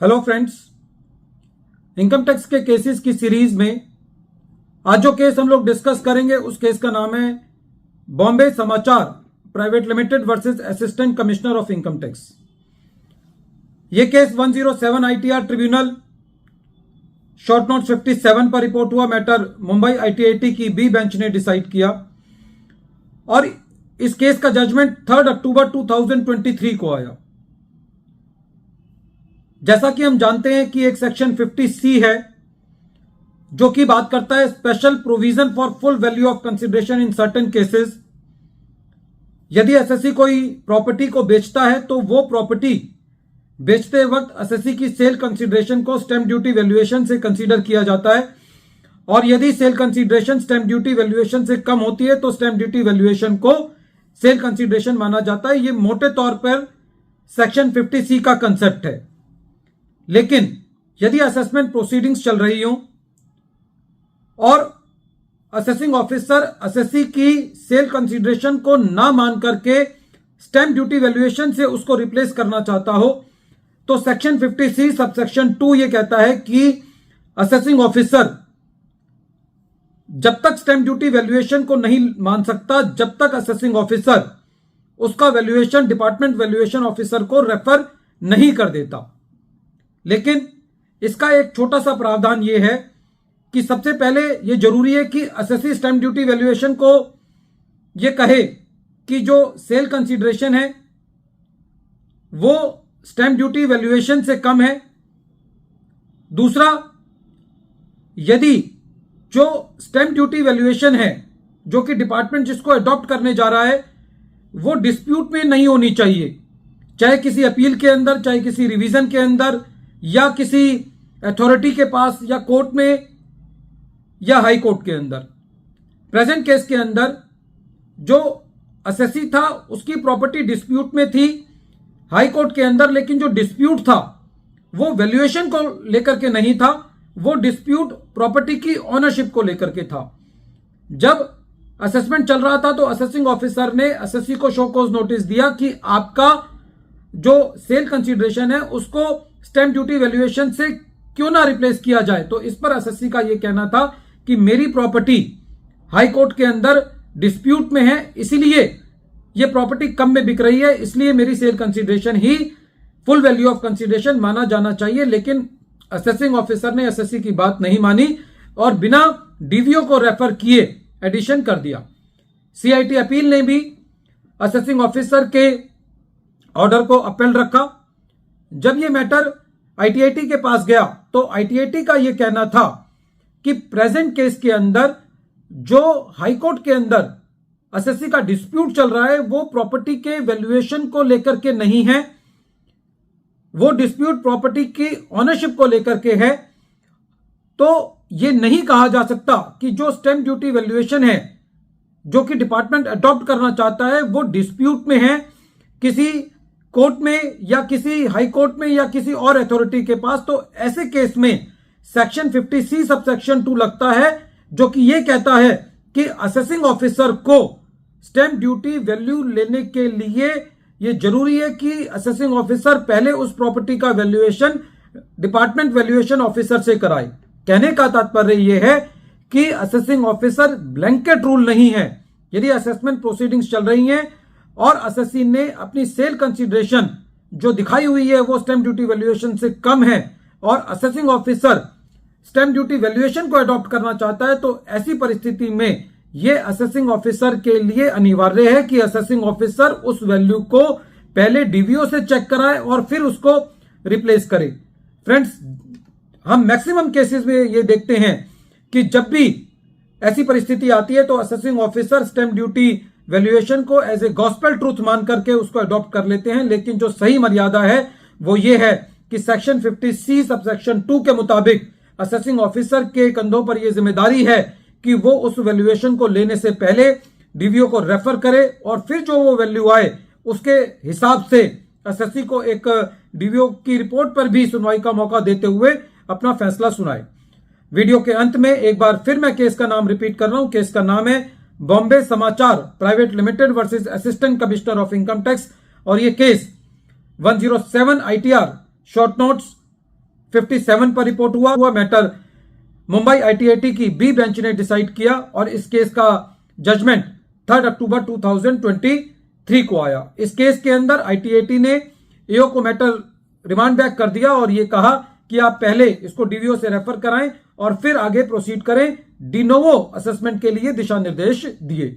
Hello friends, income tax के cases की series में आज जो केस हम लोग डिस्कस करेंगे उस केस का नाम है Bombay Samachar private limited versus assistant commissioner of income tax. यह case 107 ITR tribunal short note 57 पर रिपोर्ट हुआ। मैटर मुंबई आईटीआईटी की बी बेंच ने डिसाइड किया और इस केस का जजमेंट 3 अक्टूबर 2023 को आया। जैसा कि हम जानते हैं कि एक सेक्शन 50C है जो कि बात करता है special provision for full value of consideration in certain cases. यदि एसएससी कोई प्रॉपर्टी को बेचता है तो वो प्रॉपर्टी बेचते वक्त एसएससी की सेल कंसिडरेशन को स्टैंप ड्यूटी वैल्यूएशन से कंसीडर किया जाता है और यदि sale consideration stamp duty valuation से कम होती है तो स्टैंप ड्यूटी वैल्यूएशन को सेल कंसिडरेशन माना जाता है। ये मोटे तौर पर सेक्शन 50C का कंसेप्ट है। लेकिन यदि असेसमेंट प्रोसीडिंग्स चल रही हो और असेसिंग ऑफिसर एसएससी की सेल कंसीडरेशन को ना मान करके स्टैंप ड्यूटी वैल्यूएशन से उसको रिप्लेस करना चाहता हो तो सेक्शन 50C सबसेक्शन 2 ये कहता है कि असेसिंग ऑफिसर जब तक स्टैंप ड्यूटी वैल्यूएशन को नहीं मान सकता जब तक असेसिंग ऑफिसर उसका वैल्यूएशन डिपार्टमेंट वैल्यूएशन ऑफिसर को रेफर नहीं कर देता। लेकिन इसका एक छोटा सा प्रावधान यह है कि सबसे पहले यह जरूरी है कि एसएससी स्टैंप ड्यूटी वैल्यूएशन को यह कहे कि जो सेल कंसीडरेशन है वो स्टैंप ड्यूटी वैल्यूएशन से कम है। दूसरा, यदि जो स्टैंप ड्यूटी वैल्यूएशन है जो कि डिपार्टमेंट जिसको अडॉप्ट करने जा रहा है वो डिस्प्यूट में नहीं होनी चाहिए, चाहे किसी अपील के अंदर, चाहे किसी रिवीजन के अंदर या किसी अथॉरिटी के पास या कोर्ट में या हाई कोर्ट के अंदर। प्रेजेंट केस के अंदर जो एसएससी था उसकी प्रॉपर्टी डिस्प्यूट में थी हाई कोर्ट के अंदर, लेकिन जो डिस्प्यूट था वो वैल्यूएशन को लेकर के नहीं था, वो डिस्प्यूट प्रॉपर्टी की ओनरशिप को लेकर के था। जब असेसमेंट चल रहा था तो असेसिंग ऑफिसर ने एसएससी को शो कॉज नोटिस दिया कि आपका जो सेल कंसीडरेशन है उसको स्टैंप ड्यूटी वैल्यूएशन से क्यों ना रिप्लेस किया जाए। तो इस पर एसएससी का यह कहना था कि मेरी प्रॉपर्टी हाई कोर्ट के अंदर डिस्प्यूट में है, इसीलिए यह प्रॉपर्टी कम में बिक रही है, इसलिए मेरी सेल कंसीडरेशन ही फुल वैल्यू ऑफ कंसीडरेशन माना जाना चाहिए। लेकिन असेसिंग ऑफिसर ने एसएससी की बात नहीं मानी और बिना डीवीओ को रेफर किए एडिशन कर दिया। सीआईटी अपील ने भी असेसिंग ऑफिसर के ऑर्डर को अपील रखा। जब यह मैटर आईटीआईटी के पास गया तो आईटीआईटी का यह कहना था कि प्रेजेंट केस के अंदर जो हाई कोर्ट के अंदर एसएससी का डिस्प्यूट चल रहा है वो प्रॉपर्टी के वैल्यूएशन को लेकर के नहीं है, वो डिस्प्यूट प्रॉपर्टी की ओनरशिप को लेकर के है। तो यह नहीं कहा जा सकता कि जो स्टैंप ड्यूटी वैल्यूएशन है जो कि डिपार्टमेंट अडॉप्ट करना चाहता है वो डिस्प्यूट में है किसी कोर्ट में या किसी हाई कोर्ट में या किसी और अथॉरिटी के पास। तो ऐसे केस में सेक्शन 50C सबसेक्शन 2 लगता है जो कि यह कहता है कि असेसिंग ऑफिसर को स्टैंप ड्यूटी वैल्यू लेने के लिए यह जरूरी है कि असेसिंग ऑफिसर पहले उस प्रॉपर्टी का वैल्यूएशन डिपार्टमेंट वैल्यूएशन ऑफिसर से कराए। कहने का तात्पर्य यह है कि असेसिंग ऑफिसर ब्लैंकेट रूल नहीं है। यदि असेसमेंट प्रोसीडिंग्स चल रही हैं और एसएससी ने अपनी सेल कंसीडरेशन जो दिखाई हुई है वो स्टैंप ड्यूटी वैल्यूएशन से कम है और assessing officer stamp duty valuation को अडॉप्ट करना चाहता है, तो ऐसी परिस्थिति में यह असेसिंग ऑफिसर के लिए अनिवार्य है कि असेसिंग ऑफिसर उस वैल्यू को पहले डीवीओ से चेक कराए और फिर उसको रिप्लेस करे। फ्रेंड्स, हम मैक्सिमम केसेस में ये देखते हैं कि जब भी ऐसी परिस्थिति आती है तो assessing officer stamp duty valuation को एज ए गॉस्पेल ट्रूथ मान करके उसको अडॉप्ट कर लेते हैं। लेकिन जो सही मर्यादा है वो ये है कि सेक्शन 50C सबसेक्शन 2 के मुताबिक असेसिंग ऑफिसर के कंधों पर यह जिम्मेदारी है कि वो उस वैल्यूएशन को लेने से पहले डीवीओ को रेफर करे और फिर जो वो वैल्यू आए उसके हिसाब से एसएससी को एक डीवीओ की रिपोर्ट पर भी सुनवाई का मौका देते हुए अपना फैसला सुनाए। वीडियो के अंत में एक बार फिर मैं केस का नाम रिपीट कर रहा हूं। केस का नाम है Bombay Samachar private limited versus assistant commissioner of income tax और यह केस 107 आईटीआर शॉर्ट नोट्स 57 पर रिपोर्ट हुआ मैटर मुंबई आईटीआईटी की बी बेंच ने डिसाइड किया और इस केस का जजमेंट 3 अक्टूबर 2023 को आया। इस केस के अंदर आईटीआईटी ने ईओ को मैटर रिमांड बैक कर दिया और यह कहा कि आप पहले इसको डीवीओ से रेफर कराएं और फिर आगे प्रोसीड करें। डिनोवो असेसमेंट के लिए दिशा निर्देश दिए।